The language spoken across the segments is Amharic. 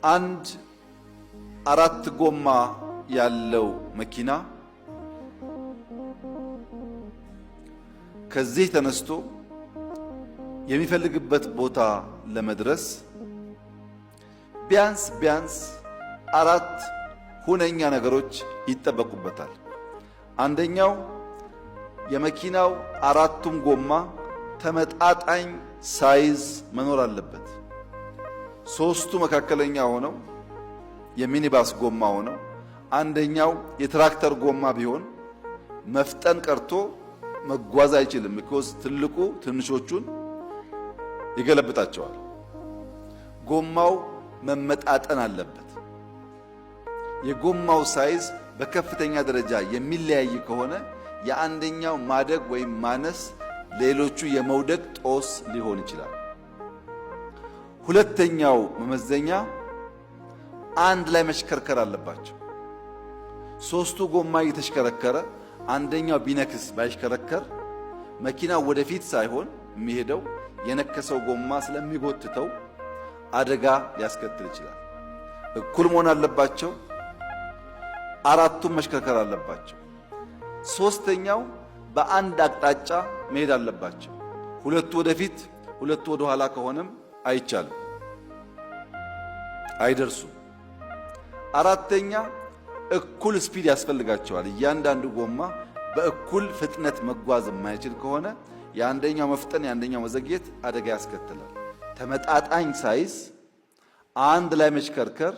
አንድ አራት ጎማ ያለው መኪና ከዚህ ተነስቶ የሚፈልግበት ቦታ ለመድረስ ቢያንስ አራት ሁነኛ ነገሮች ይጠበቁበታል። አንደኛው የመኪናው አራቱም ጎማ ተመጣጣኝ ሳይዝ መኖር አለበት። ሶስቱ መካከለኛ ሆነው የሚኒባስ ጎማ ሆነው አንደኛው የትራክተር ጎማ ቢሆን መፍጠን ቀርቶ መጓዝ አይችልም። because ትልቁ ትንሾቹን ይገለብጣቸዋል። ጎማው መመጣጠን አለበት። የጎማው ሳይዝ በከፍተኛ ደረጃ የሚለያይ ከሆነ የአንደኛው ማደግ ወይም ማነስ ሌሎቹ የመውደቅ ጦስ ሊሆን ይችላል። ሁለተኛው መመዘኛ አንድ ላይ መሽከርከር አለባቸው። ሶስቱ ጎማ እየተሽከረከረ አንደኛው ቢነክስ ባይሽከረከር መኪናው ወደፊት ሳይሆን የሚሄደው የነከሰው ጎማ ስለሚጎትተው አደጋ ሊያስከትል ይችላል። እኩል መሆን አለባቸው። አራቱም መሽከርከር አለባቸው። ሶስተኛው በአንድ አቅጣጫ መሄድ አለባቸው። ሁለቱ ወደፊት ሁለቱ ወደ ኋላ ከሆነም አይቻልም፣ አይደርሱም። አራተኛ እኩል ስፒድ ያስፈልጋቸዋል። እያንዳንዱ ጎማ በእኩል ፍጥነት መጓዝ የማይችል ከሆነ የአንደኛው መፍጠን የአንደኛው መዘግየት አደጋ ያስከትላል። ተመጣጣኝ ሳይዝ፣ አንድ ላይ መሽከርከር፣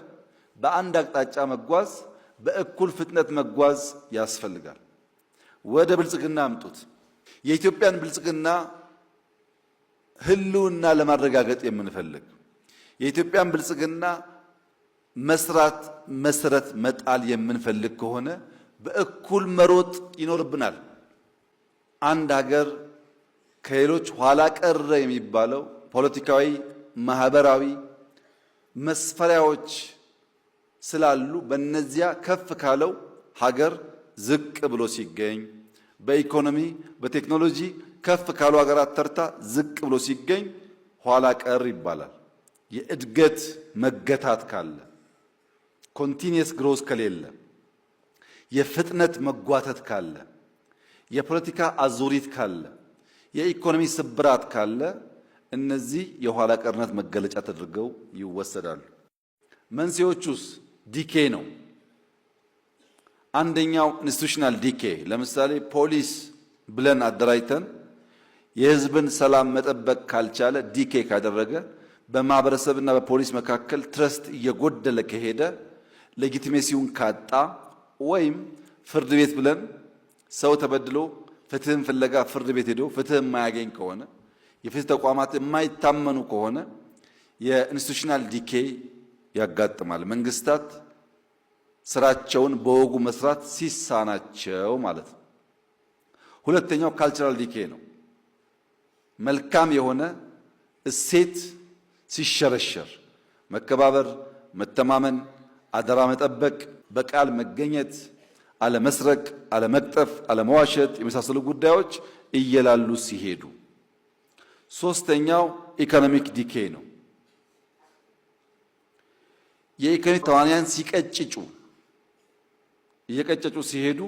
በአንድ አቅጣጫ መጓዝ፣ በእኩል ፍጥነት መጓዝ ያስፈልጋል። ወደ ብልጽግና አምጡት። የኢትዮጵያን ብልጽግና ህልውና ለማረጋገጥ የምንፈልግ የኢትዮጵያን ብልጽግና መስራት መሰረት መጣል የምንፈልግ ከሆነ በእኩል መሮጥ ይኖርብናል። አንድ ሀገር ከሌሎች ኋላ ቀረ የሚባለው ፖለቲካዊ፣ ማህበራዊ መስፈሪያዎች ስላሉ በእነዚያ ከፍ ካለው ሀገር ዝቅ ብሎ ሲገኝ፣ በኢኮኖሚ በቴክኖሎጂ ከፍ ካሉ ሀገራት ተርታ ዝቅ ብሎ ሲገኝ ኋላ ቀር ይባላል። የእድገት መገታት ካለ፣ ኮንቲኒየስ ግሮዝ ከሌለ፣ የፍጥነት መጓተት ካለ፣ የፖለቲካ አዙሪት ካለ፣ የኢኮኖሚ ስብራት ካለ እነዚህ የኋላ ቀርነት መገለጫ ተደርገው ይወሰዳሉ። መንስኤዎቹስ ዲኬ ነው። አንደኛው ኢንስቲቱሽናል ዲኬ፣ ለምሳሌ ፖሊስ ብለን አደራጅተን የህዝብን ሰላም መጠበቅ ካልቻለ፣ ዲኬ ካደረገ፣ በማህበረሰብና በፖሊስ መካከል ትረስት እየጎደለ ከሄደ፣ ሌጂቲሜሲውን ካጣ፣ ወይም ፍርድ ቤት ብለን ሰው ተበድሎ ፍትህን ፍለጋ ፍርድ ቤት ሄዶ ፍትህ የማያገኝ ከሆነ፣ የፍትህ ተቋማት የማይታመኑ ከሆነ የኢንስቲቱሽናል ዲኬ ያጋጥማል። መንግስታት ስራቸውን በወጉ መስራት ሲሳናቸው ማለት ነው። ሁለተኛው ካልቸራል ዲኬ ነው። መልካም የሆነ እሴት ሲሸረሸር፣ መከባበር፣ መተማመን፣ አደራ መጠበቅ፣ በቃል መገኘት፣ አለመስረቅ፣ አለመቅጠፍ፣ አለመዋሸት የመሳሰሉ ጉዳዮች እየላሉ ሲሄዱ። ሶስተኛው ኢኮኖሚክ ዲኬ ነው። የኢኮኖሚ ተዋንያን ሲቀጭጩ፣ እየቀጨጩ ሲሄዱ